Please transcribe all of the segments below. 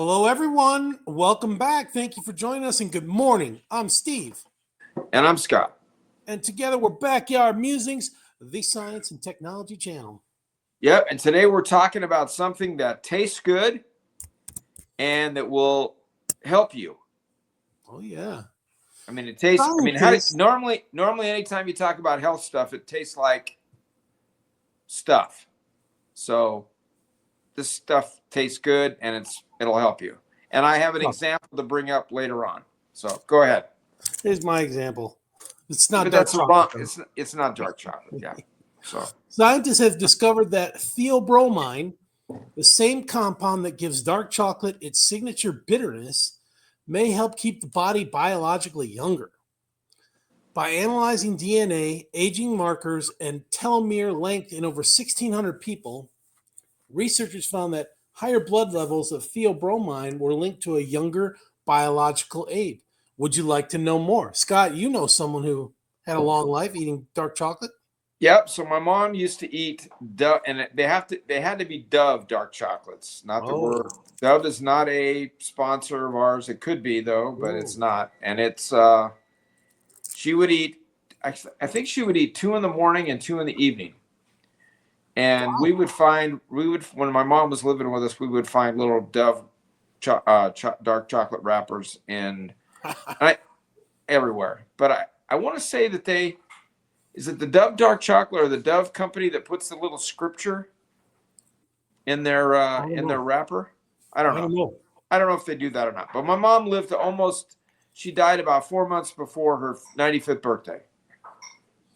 Hello, everyone. Welcome back. Thank you for joining us, and good morning. I'm Steve, And I'm Scott. and together we're Backyard Musings, the Science and Technology channel. Yep. And today we're talking about something that tastes good and that will help you. Oh, yeah. I mean, it tastes. I mean, Scientists. normally anytime you talk about health stuff, it tastes like stuff. So this stuff tastes good and it'll help you. And I have an example to bring up later on. So go ahead. Here's my example. It's not But dark that's a chocolate, wrong. though. It's not dark chocolate. Yeah. So Scientists have discovered that theobromine, the same compound that gives dark chocolate its signature bitterness, may help keep the body biologically younger. By analyzing DNA, aging markers, and telomere length in over 1,600 people, researchers found that higher blood levels of theobromine were linked to a younger biological age. Would you like to know more? Scott, you know someone who had a long life eating dark chocolate? yep. So my mom used to eat Dove, and they had to be Dove dark chocolates, not the Oh, word. Dove is not a sponsor of ours. It could be though, but it's ooh. not. And it's she would eat. I think she would eat 2 in the morning and 2 in the evening. And Wow. we would when my mom was living with us, we would find little Dove dark chocolate wrappers in I, everywhere. But I want to say that they is it the Dove dark chocolate or the Dove company that puts the little scripture I don't in their know. wrapper? I don't I know. don't know. I don't know if they do that or not. But my mom lived to almost. She died about 4 months before her 95th birthday.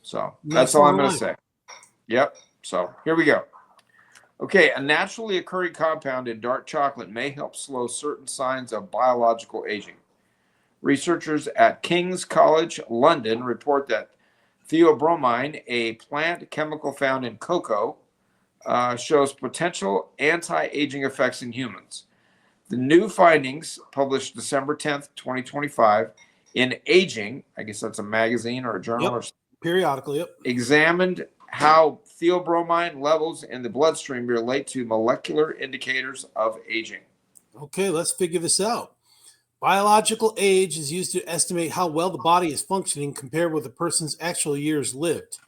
So that's Nice all I'm long going to life. say. Yep. So here we go. Okay, a naturally occurring compound in dark chocolate may help slow certain signs of biological aging. Researchers at King's College London report that theobromine, a plant chemical found in cocoa, shows potential anti-aging effects in humans. The new findings, published December 10th, 2025, in Aging, I guess that's a magazine or a journal, Yep. or Periodically, yep. examined how theobromine levels in the bloodstream relate to molecular indicators of aging. Okay, let's figure this out. Biological age is used to estimate how well the body is functioning compared with a person's actual years lived.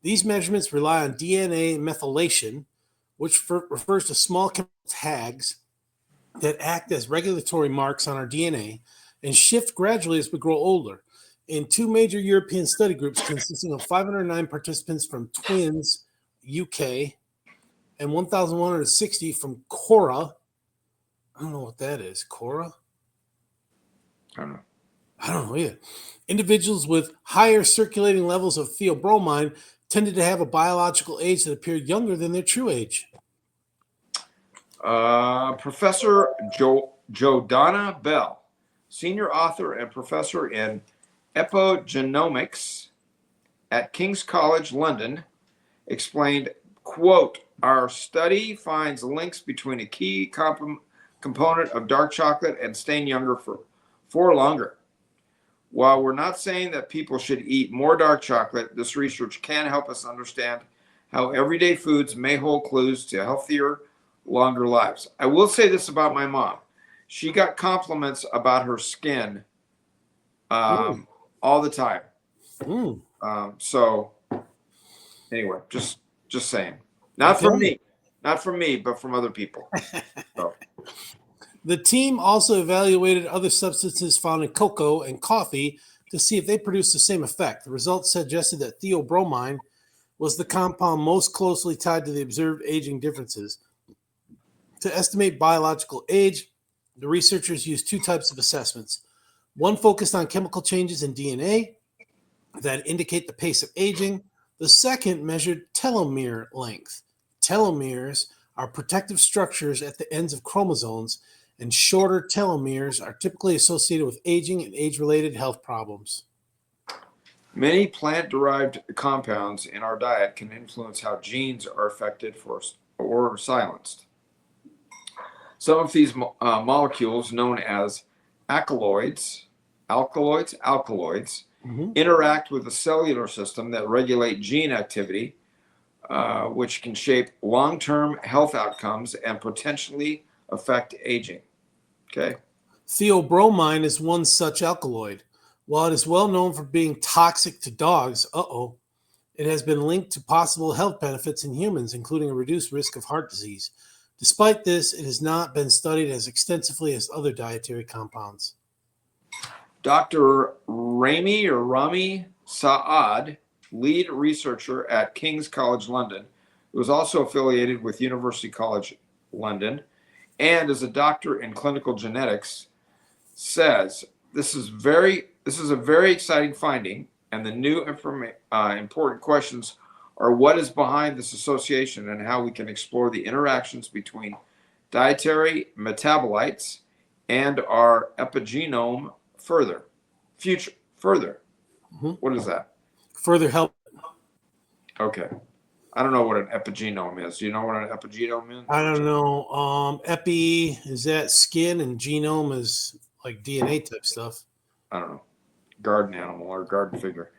These measurements rely on DNA methylation, which refers to small chemical tags that act as regulatory marks on our DNA and shift gradually as we grow older. In two major European study groups consisting of 509 participants from Twins, UK, and 1,160 from Cora. I don't know what that is. Cora? I don't know. I don't know either. Individuals with higher circulating levels of theobromine tended to have a biological age that appeared younger than their true age. Professor Jordana Bell, senior author and professor in epigenomics at King's College London, explained, quote, our study finds links between a key component of dark chocolate and staying younger for longer. While we're not saying that people should eat more dark chocolate, this research can help us understand how everyday foods may hold clues to healthier, longer lives. I will say this about my mom. She got compliments about her skin Mm, all the time. mm, So anyway, just saying. Not okay. from me. Not from me, but from other people. So, The team also evaluated other substances found in cocoa and coffee to see if they produced the same effect. The results suggested that theobromine was the compound most closely tied to the observed aging differences. To estimate biological age, the researchers used two types of assessments. One focused on chemical changes in DNA that indicate the pace of aging. The second measured telomere length. Telomeres are protective structures at the ends of chromosomes, and shorter telomeres are typically associated with aging and age-related health problems. many plant-derived compounds in our diet can influence how genes are affected or silenced. Some of these molecules, known as alkaloids, Mm-hmm. interact with the cellular system that regulate gene activity, which can shape long-term health outcomes and potentially affect aging. Okay. Theobromine is one such alkaloid. While it is well known for being toxic to dogs, it has been linked to possible health benefits in humans, including a reduced risk of heart disease. Despite this, it has not been studied as extensively as other dietary compounds. Dr. Rami Saad, lead researcher at King's College London, who is also affiliated with University College London and is a doctor in clinical genetics, says this is a very exciting finding, and the new important questions are what is behind this association and how we can explore the interactions between dietary metabolites and our epigenome further. What is that? Further help. Okay. I don't know what an epigenome is. Do you know what an epigenome is? I don't know. Epi, is that skin, and genome is like DNA type stuff. I don't know. Garden animal or garden figure.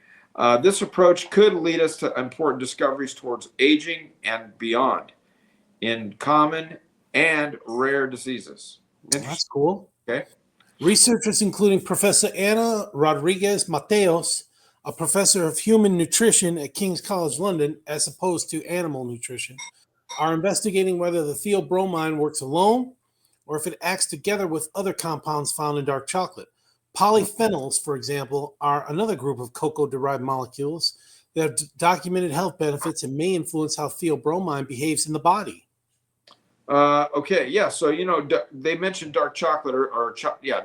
This approach could lead us to important discoveries towards aging and beyond in common and rare diseases. That's cool. Okay. Researchers, including Professor Ana Rodriguez Mateos, a professor of human nutrition at King's College London, as opposed to animal nutrition, are investigating whether the theobromine works alone or if it acts together with other compounds found in dark chocolate. Polyphenols, for example, are another group of cocoa-derived molecules that have documented health benefits and may influence how theobromine behaves in the body. Okay, yeah. So they mentioned dark chocolate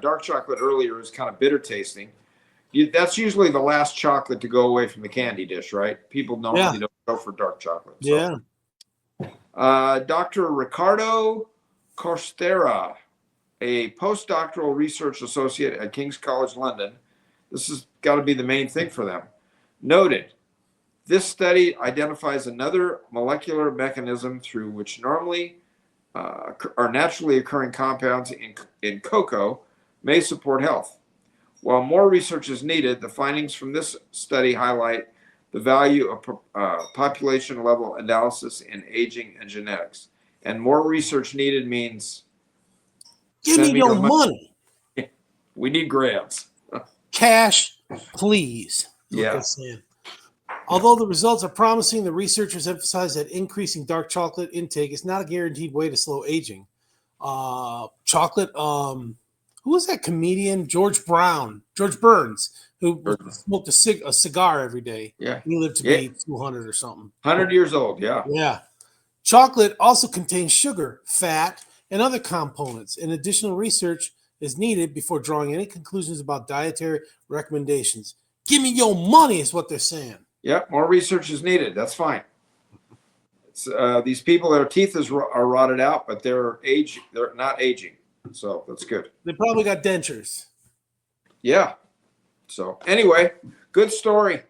dark chocolate earlier is kind of bitter tasting. That's usually the last chocolate to go away from the candy dish, right? People normally don't go for dark chocolate. So. Yeah. Dr. Ricardo Costera, a postdoctoral research associate at King's College London, this has got to be the main thing for them, noted this study identifies another molecular mechanism through which normally are naturally occurring compounds in cocoa may support health. While more research is needed, the findings from this study highlight the value of population level analysis in aging and genetics. And more research needed means give me your money. We need grants. Cash, please. Yeah. Although the results are promising, the researchers emphasize that increasing dark chocolate intake is not a guaranteed way to slow aging. Chocolate, who was that comedian? George Burns, who smoked a cigar every day. Yeah. He lived to be 200 or something. 100 years old, yeah. Yeah. Chocolate also contains sugar, fat, and other components, and additional research is needed before drawing any conclusions about dietary recommendations. Give me your money is what they're saying. Yep, more research is needed. That's fine. These people, their teeth are rotted out, but they're not aging. So that's good. They probably got dentures. Yeah. So anyway, good story.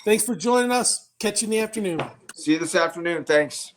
Thanks for joining us. Catch you in the afternoon. See you this afternoon. Thanks.